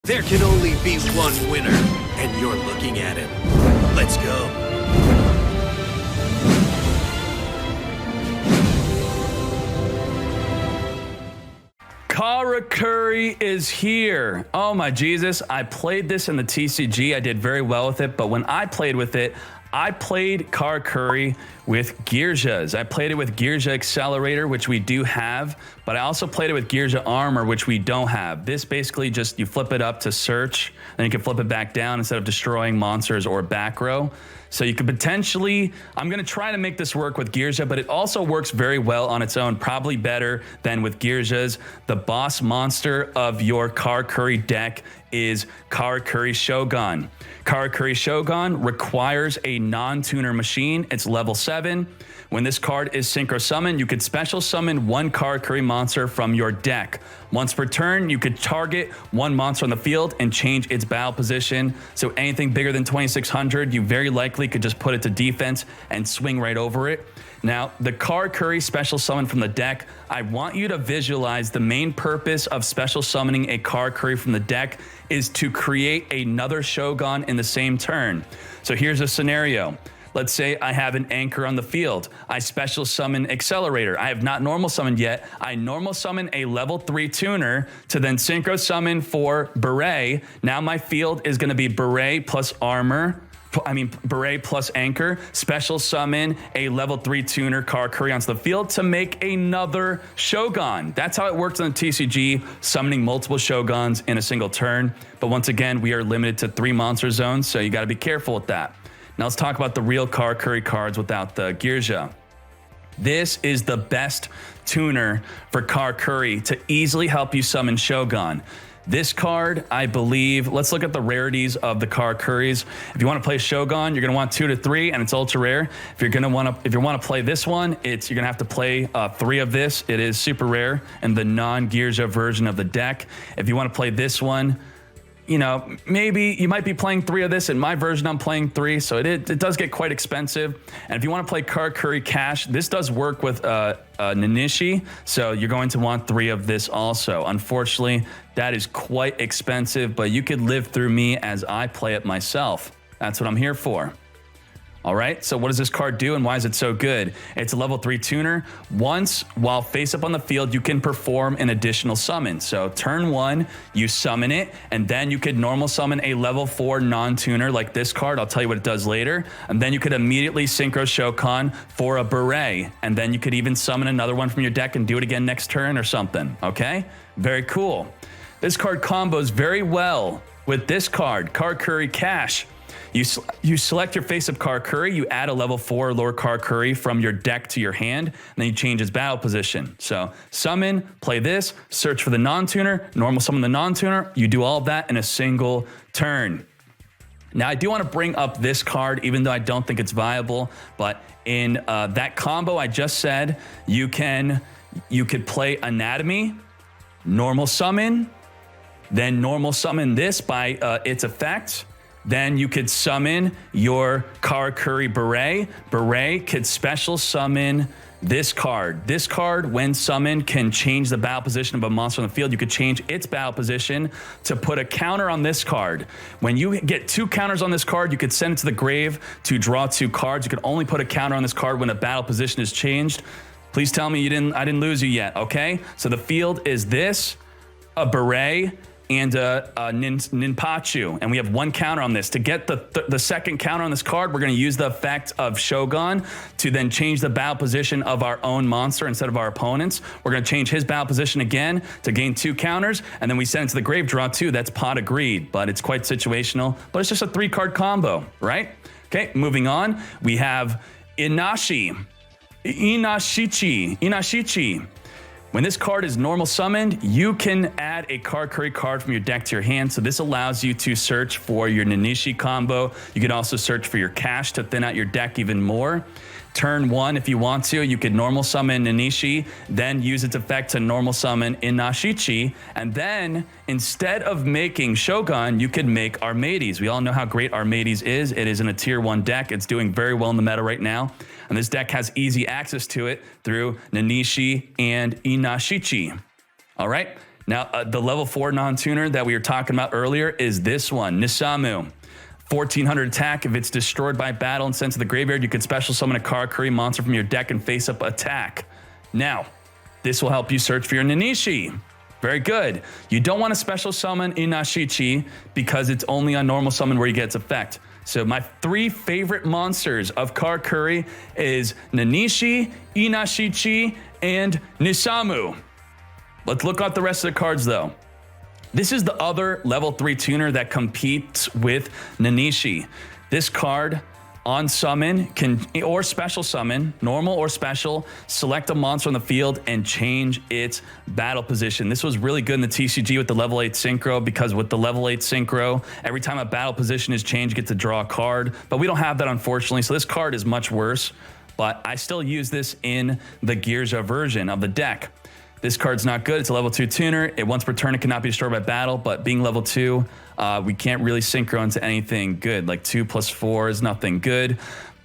There can only be one winner, and you're looking at him. Let's go. Karakuri is here. Oh my Jesus. I played this in the TCG. I did very well with it, but when I played with it, I played Karakuri with Yugiohs. I played it with Yugioh Accelerator, which we do have, but I also played it with Yugioh Armor, which we don't have. This basically just, you flip it up to search, then you can flip it back down instead of destroying monsters or back row. So you could potentially, I'm gonna try to make this work with Yugioh, but it also works very well on its own, probably better than with Yugiohs. The boss monster of your Karakuri deck is Karakuri Shogun. Karakuri Shogun requires a non-tuner machine. It's level 7. When this card is synchro summoned, you could special summon one Karakuri monster from your deck. Once per turn, you could target one monster on the field and change its battle position. So anything bigger than 2600, you very likely could just put it to defense and swing right over it. Now, the Karakuri special summon from the deck, I want you to visualize the main purpose of special summoning a Karakuri from the deck is to create another Shogun in the same turn. So here's a scenario. Let's say I have an anchor on the field. I special summon Accelerator. I have not normal summoned yet. I normal summon a level 3 tuner to then synchro summon for Beret. Now my field is gonna be Beret plus armor. Beret plus anchor, special summon a level 3 tuner Karakuri onto the field to make another Shogun. That's how it works on the TCG, summoning multiple Shoguns in a single turn. But once again, we are limited to 3 monster zones, so you gotta be careful with that. Now let's talk about the real Karakuri cards without the Yugioh. This is the best tuner for Karakuri to easily help you summon Shogun. This card, I believe, let's look at the rarities of the Karakuris. If you want to play Shogun, you're going to want 2 to 3, and it's ultra rare. If you want to play this one, you're going to have to play 3 of this. It is super rare in the non-Yugioh version of the deck. If you want to play this one, you know, maybe you might be playing 3 of this. In my version, I'm playing 3, so it does get quite expensive. And if you want to play Karakuri Cash, this does work with Nanishi, so you're going to want 3 of this also. Unfortunately, that is quite expensive, but you could live through me as I play it myself. That's what I'm here for. All right, so what does this card do and why is it so good? It's a level 3 tuner. Once, while face up on the field, you can perform an additional summon. So turn 1, you summon it, and then you could normal summon a level 4 non-tuner like this card. I'll tell you what it does later. And then you could immediately synchro Shogun for a Beret. And then you could even summon another one from your deck and do it again next turn or something, okay? Very cool. This card combos very well with this card, Karakuri Cash. You select your face-up Karakuri, you add a level 4 lower Karakuri from your deck to your hand, and then you change its battle position. So summon, play this, search for the non-tuner, normal summon the non-tuner, you do all of that in a single turn. Now I do want to bring up this card, even though I don't think it's viable, but in that combo I just said, you could play Anatomy, normal summon, then normal summon this by its effect. Then you could summon your Karakuri Beret. Beret could special summon this card. This card, when summoned, can change the battle position of a monster on the field. You could change its battle position to put a counter on this card. When you get 2 counters on this card, you could send it to the grave to draw 2 cards. You could only put a counter on this card when a battle position is changed. Please tell me I didn't lose you yet, okay? So the field is this, a Beret, and Ninpachu, and we have 1 counter on this. To get the second counter on this card, we're going to use the effect of Shogun to then change the battle position of our own monster instead of our opponent's. We're going to change his battle position again to gain 2 counters, and then we send it to the grave, draw 2. That's Pot of Greed, but it's quite situational. But it's just a 3-card combo, right? Okay, moving on. We have Inashichi. When this card is normal summoned, you can add a Karakuri card from your deck to your hand. So this allows you to search for your Nanishi combo. You can also search for your cash to thin out your deck even more. Turn 1, if you want to, you could normal summon Nanishi, then use its effect to normal summon Inashichi, and then instead of making Shogun, you could make Armades. We all know how great Armades is. It is in a tier 1 deck. It's doing very well in the meta right now, and this deck has easy access to it through Nanishi and Inashichi. All right. Now, the level 4 non-tuner that we were talking about earlier is this one, Nisamu. 1400 attack. If it's destroyed by battle and sent to the graveyard, you can special summon a Karakuri monster from your deck and face up attack. Now, this will help you search for your Nanishi. Very good. You don't want to special summon Inashichi because it's only on normal summon where you get its effect. So my 3 favorite monsters of Karakuri is Nanishi, Inashichi, and Nisamu. Let's look at the rest of the cards though. This is the other level 3 tuner that competes with Nanishi. This card on summon can, or special summon, normal or special, select a monster on the field and change its battle position. This was really good in the TCG with the level 8 synchro because with the level 8 synchro, every time a battle position is changed, you get to draw a card. But we don't have that, unfortunately, so this card is much worse. But I still use this in the yugioh version of the deck. This card's not good. It's a level 2 tuner. It once per turn, it cannot be destroyed by battle, but being level 2, we can't really synchro into anything good. Like 2 + 4 is nothing good.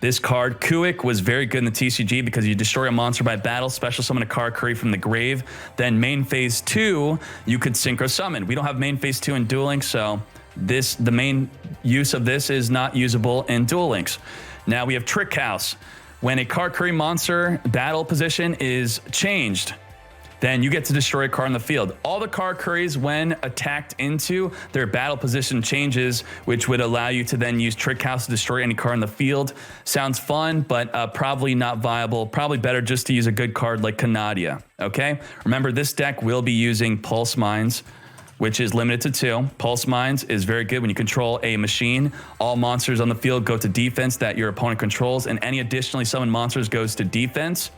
This card, Kuik, was very good in the TCG because you destroy a monster by battle, special summon a Karakuri from the grave. Then main phase 2, you could synchro summon. We don't have main phase 2 in Duel Links, so the main use of this is not usable in Duel Links. Now we have Trick House. When a Karakuri monster battle position is changed, then you get to destroy a card in the field. All the Karakuris, when attacked into, their battle position changes, which would allow you to then use Trick House to destroy any card in the field. Sounds fun, but probably not viable. Probably better just to use a good card like Canadia, okay? Remember, this deck will be using Pulse Mines, which is limited to 2. Pulse Mines is very good when you control a machine. All monsters on the field go to defense that your opponent controls, and any additionally summoned monsters goes to defense.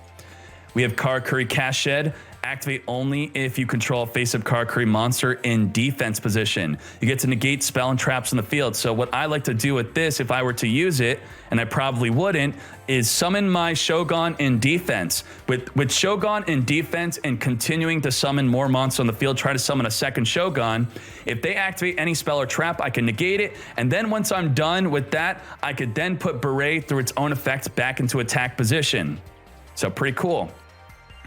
We have Karakuri Cast Shed. Activate only if you control a face-up Karakuri monster in defense position. You get to negate spell and traps in the field. So what I like to do with this, if I were to use it, and I probably wouldn't, is summon my Shogun in defense. With Shogun in defense and continuing to summon more monsters on the field, try to summon a second Shogun. If they activate any spell or trap, I can negate it. And then once I'm done with that, I could then put Beret through its own effects back into attack position. So pretty cool.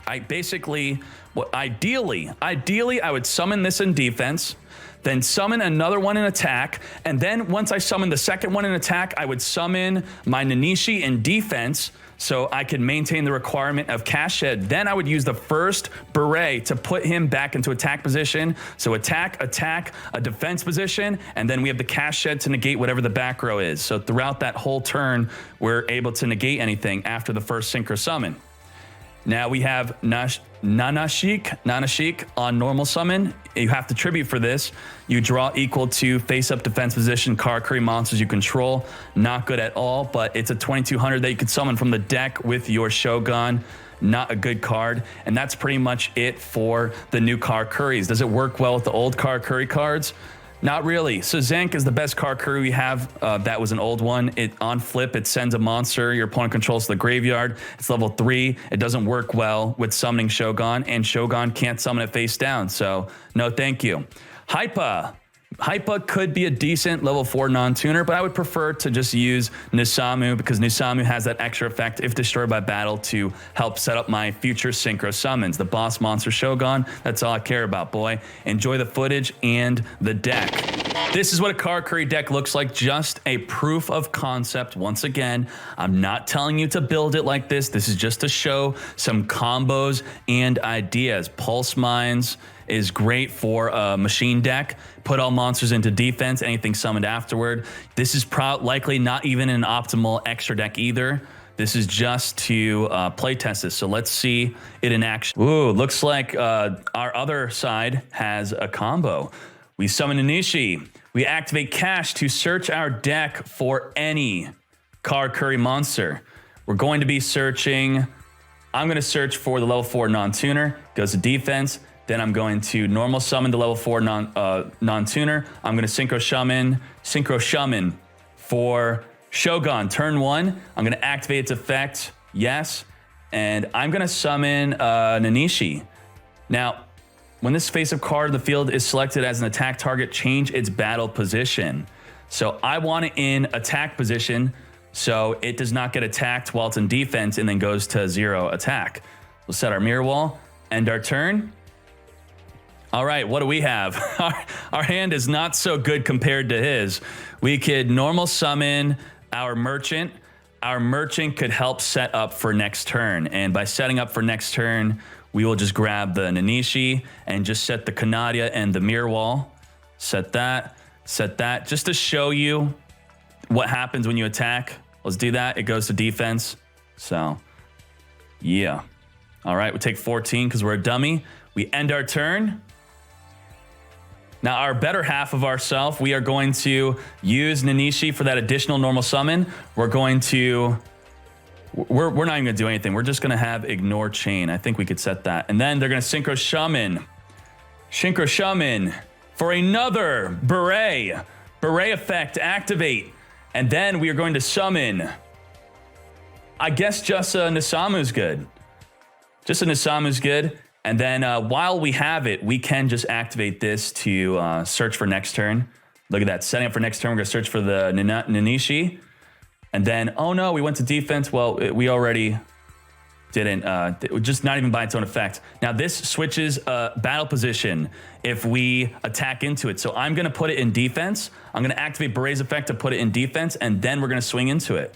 Ideally, I would summon this in defense, then summon another one in attack, and then once I summon the second one in attack, I would summon my Nanishi in defense, so I could maintain the requirement of Cast Shed. Then I would use the first Beret to put him back into attack position. So attack, a defense position, and then we have the Cast Shed to negate whatever the back row is. So throughout that whole turn, we're able to negate anything after the first synchro summon. Now we have Nanashik on normal summon. You have to tribute for this. You draw equal to face-up defense position Karakuri monsters you control. Not good at all, but it's a 2200 that you could summon from the deck with your Shogun. Not a good card. And that's pretty much it for the new Karakuris. Does it work well with the old Karakuri cards? Not really. So Zank is the best Karakuri we have. That was an old one. On flip, it sends a monster your opponent controls to the graveyard. It's level 3. It doesn't work well with summoning Shogun, and Shogun can't summon it face down. So no thank you. Hypa. Hypa could be a decent level 4 non-tuner, but I would prefer to just use Nisamu because Nisamu has that extra effect if destroyed by battle to help set up my future synchro summons. The boss monster Shogun, that's all I care about, boy. Enjoy the footage and the deck. This is what a Karakuri deck looks like, just a proof of concept. Once again, I'm not telling you to build it like this. This is just to show some combos and ideas. Pulse Mines is great for a machine deck. Put all monsters into defense, anything summoned afterward. This is likely not even an optimal extra deck either. This is just to play test this. So let's see it in action. Ooh, looks like our other side has a combo. We summon Inishi. We activate Cash to search our deck for any Karakuri monster. We're going to be searching. I'm going to search for the level 4 non-tuner. Goes to defense. Then I'm going to normal summon the level 4 non-tuner. I'm going to synchro summon for Shogun. Turn 1, I'm going to activate its effect. Yes. And I'm going to summon Nanishi. Now, when this face-up card of the field is selected as an attack target, change its battle position. So I want it in attack position so it does not get attacked while it's in defense and then goes to 0 attack. We'll set our mirror wall, end our turn. All right, what do we have? Our hand is not so good compared to his. We could normal summon our merchant. Our merchant could help set up for next turn. And by setting up for next turn, we will just grab the Nanishi and just set the Canadia and the mirror wall. Set that, just to show you what happens when you attack. Let's do that. It goes to defense. So, yeah. All right, we take 14 because we're a dummy. We end our turn. Now, our better half of ourself, we are going to use Nanishi for that additional normal summon. We're going to... We're not even going to do anything. We're just going to have ignore chain. I think we could set that. And then they're going to synchro shaman. Synchro shaman for another beret. Beret effect, activate. And then we are going to summon. I guess just Nisamu's good. Just a Nisamu's good. And then while we have it, we can just activate this to search for next turn. Look at that. Setting up for next turn, we're going to search for the Nanishi. And then, oh no, we went to defense. Well, we already didn't. Just not even by its own effect. Now this switches battle position if we attack into it. So I'm going to put it in defense. I'm going to activate Beret's effect to put it in defense. And then we're going to swing into it.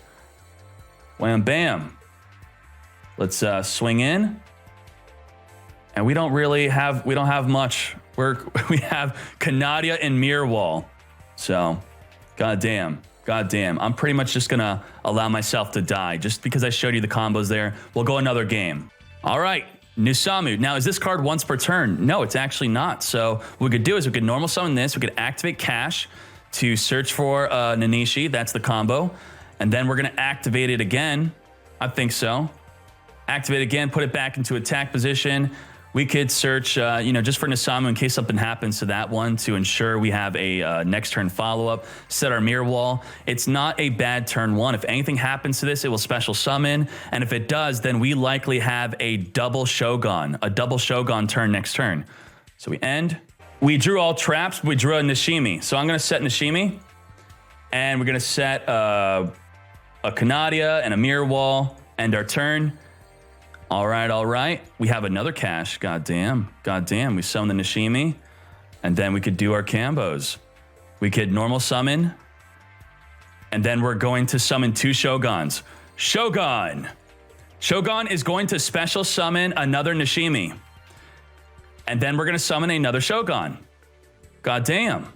Wham, bam. Let's swing in. And we don't have much. We have Canadia and Mirror Wall. So, goddamn. I'm pretty much just gonna allow myself to die just because I showed you the combos there. We'll go another game. All right, Nisamu. Now, is this card once per turn? No, it's actually not. So what we could do is we could normal summon this. We could activate Cash to search for Nanishi. That's the combo. And then we're gonna activate it again. I think so. Activate again, put it back into attack position. We could search, just for Nisamu in case something happens to that one to ensure we have a next turn follow-up. Set our mirror wall. It's not a bad turn one. If anything happens to this, it will special summon. And if it does, then we likely have a double Shogun turn next turn. So we end. We drew all traps. We drew a Nishimi. So I'm going to set Nishimi. And we're going to set a Canadia and a mirror wall. End our turn. All right. We have another cash. Goddamn. We summon the Nishimi. And then we could do our combos. We could normal summon. And then we're going to summon two Shoguns. Shogun is going to special summon another Nishimi. And then we're going to summon another Shogun. Goddamn.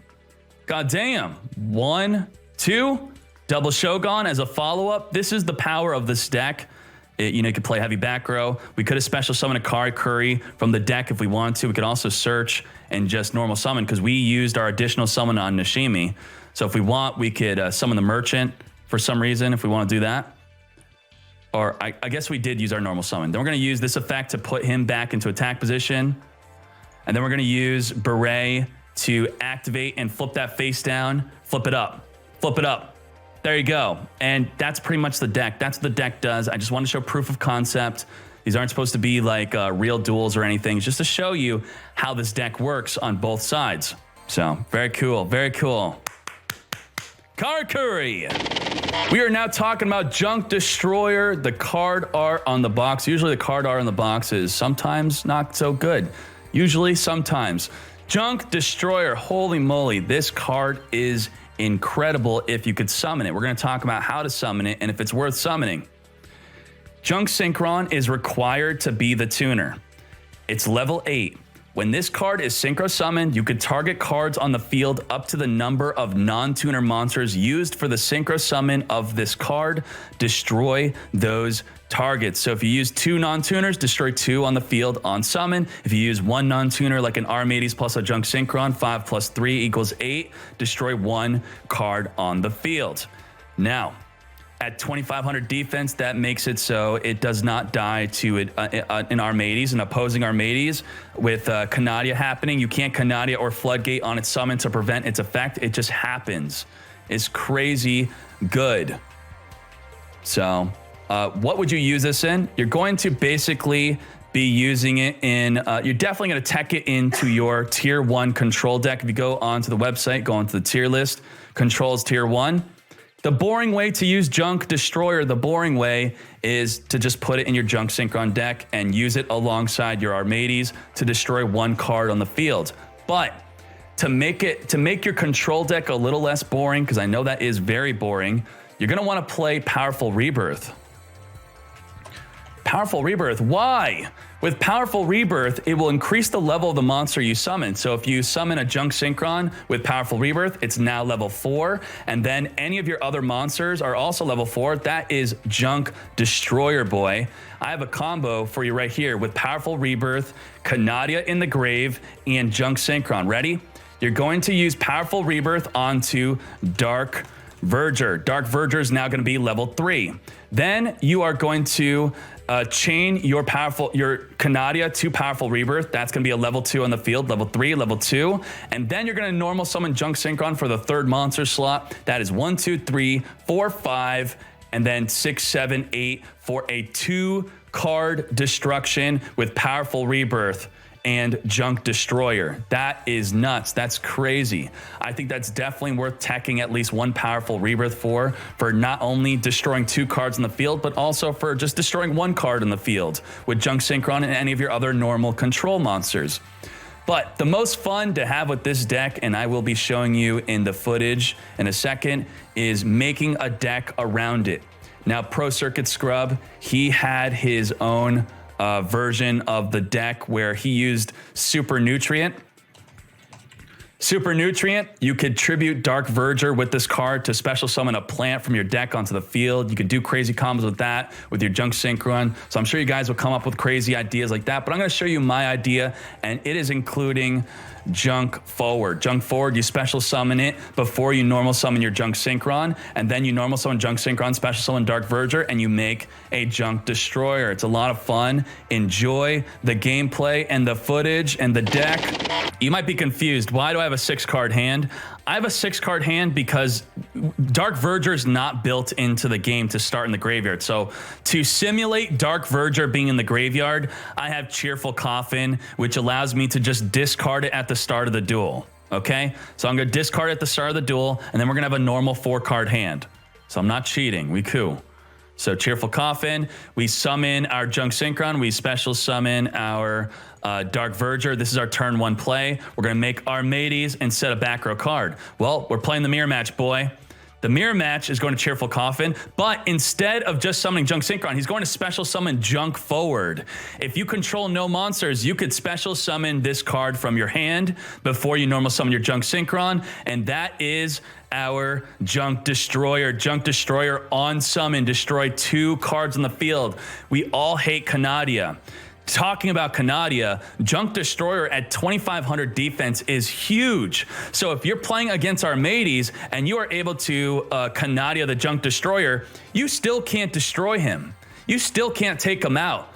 1, 2. Double Shogun as a follow-up. This is the power of this deck. You could play heavy back row. We could have special summon a Karakuri from the deck if we wanted to. We could also search and just normal summon because we used our additional summon on Nishimi. So if we want, we could summon the merchant for some reason if we want to do that. Or I guess we did use our normal summon. Then we're going to use this effect to put him back into attack position. And then we're going to use Beret to activate and flip that face down. Flip it up. There you go. And that's pretty much the deck. That's what the deck does. I just want to show proof of concept. These aren't supposed to be like real duels or anything. It's just to show you how this deck works on both sides. So very cool. Karakuri. We are now talking about Junk Destroyer. The card art on the box. Usually the card art on the box is sometimes not so good. Sometimes. Junk Destroyer. Holy moly. This card is incredible if you could summon it. We're going to talk about how to summon it and if it's worth summoning. Junk Synchron is required to be the tuner. It's level 8. When this card is synchro summoned, you could target cards on the field up to the number of non-tuner monsters used for the synchro summon of this card. Destroy those targets. So if you use 2 non-tuners, destroy 2 on the field on summon. If you use 1 non-tuner like an Armades plus a Junk Synchron, 5 plus 3 equals 8, destroy 1 card on the field. Now, at 2,500 defense, that makes it so it does not die to an Armades, an opposing Armades. With Canadia happening, you can't Canadia or Floodgate on its summon to prevent its effect. It just happens. It's crazy good. So, what would you use this in? You're going to basically be using it in, you're definitely going to tech it into your tier 1 control deck. If you go onto the website, go onto the tier list, controls tier 1. The boring way to use Junk Destroyer, the boring way is to just put it in your Junk Synchron deck and use it alongside your Armades to destroy one card on the field. But to make your control deck a little less boring, because I know that is very boring, you're gonna want to play Powerful Rebirth. Powerful Rebirth, why? With Powerful Rebirth, it will increase the level of the monster you summon. So if you summon a Junk Synchron with Powerful Rebirth, it's now level 4. And then any of your other monsters are also level 4. That is Junk Destroyer, boy. I have a combo for you right here with Powerful Rebirth, Canadia in the Grave, and Junk Synchron. Ready? You're going to use Powerful Rebirth onto Dark Verger. Dark Verger is now going to be level 3. Then you are going to chain your Canadia to Powerful Rebirth. That's going to be a level 2 on the field, level 3, level 2. And then you're going to normal summon Junk Synchron for the 3rd monster slot. That is 1, 2, 3, 4, 5, and then 6, 7, 8 for a 2-card destruction with Powerful Rebirth and Junk Destroyer. That is nuts. That's crazy. I think that's definitely worth teching at least 1 Powerful Rebirth for not only destroying 2 cards in the field, but also for just destroying 1 card in the field with Junk Synchron and any of your other normal control monsters. But the most fun to have with this deck, and I will be showing you in the footage in a second, is making a deck around it. Now, Pro Circuit Scrub, he had his own version of the deck where he used Super Nutrient. Super Nutrient, you could tribute Dark Verger with this card to special summon a plant from your deck onto the field. You could do crazy combos with that with your Junk Synchron. So I'm sure you guys will come up with crazy ideas like that, but I'm going to show you my idea, and it is including Junk Forward. Junk Forward, you special summon it before you normal summon your Junk Synchron, and then you normal summon Junk Synchron, special summon Dark Verger, and you make a Junk Destroyer. It's a lot of fun. Enjoy the gameplay and the footage and the deck. You might be confused. Why do I have a 6-card hand? I have a 6-card hand because Dark Verger is not built into the game to start in the graveyard. So to simulate Dark Verger being in the graveyard, I have Cheerful Coffin, which allows me to just discard it at the start of the duel. Okay? So I'm going to discard it at the start of the duel, and then we're going to have a normal 4-card hand. So I'm not cheating. We cool. So Cheerful Coffin, we summon our Junk Synchron, we special summon our Dark Verger. This is our turn 1 play. We're going to make Armades instead of back row card. Well, we're playing the mirror match, boy. The mirror match is going to Cheerful Coffin, but instead of just summoning Junk Synchron, he's going to special summon Junk Forward. If you control no monsters, you could special summon this card from your hand before you normal summon your Junk Synchron, and that is our Junk Destroyer. Junk Destroyer on summon, destroy 2 cards on the field. We all hate Canadia. Talking about Canadia, Junk Destroyer at 2,500 defense is huge. So if you're playing against Armades and you are able to Canadia the Junk Destroyer, you still can't destroy him. You still can't take him out.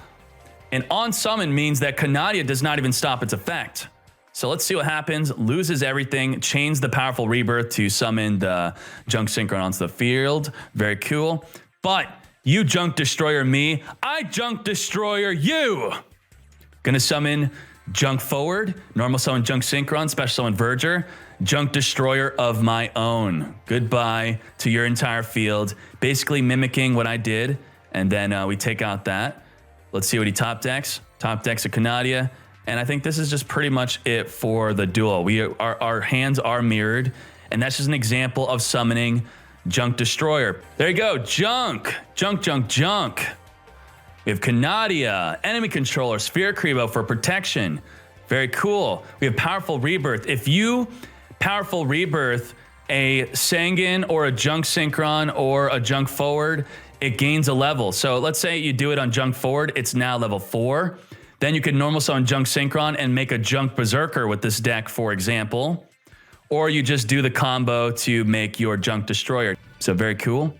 And on summon means that Canadia does not even stop its effect. So let's see what happens. Loses everything, chains the Powerful Rebirth to summon the Junk Synchron onto the field. Very cool. But you Junk Destroyer me, I Junk Destroyer you. Gonna summon Junk Forward, normal summon Junk Synchron, special summon Verger, Junk Destroyer of my own. Goodbye to your entire field. Basically mimicking what I did, and then we take out that. Let's see what he top decks. Top decks a Canadia, and I think this is just pretty much it for the duel. Our hands are mirrored, and that's just an example of summoning Junk Destroyer. There you go, Junk. Junk, Junk, Junk. We have Canadia, enemy controller, Sphere Creepo for protection. Very cool. We have Powerful Rebirth. If you Powerful Rebirth a Sangan or a Junk Synchron or a Junk Forward, it gains a level. So let's say you do it on Junk Forward, it's now level 4. Then you can normal summon Junk Synchron and make a Junk Berserker with this deck, for example. Or you just do the combo to make your Junk Destroyer. So very cool.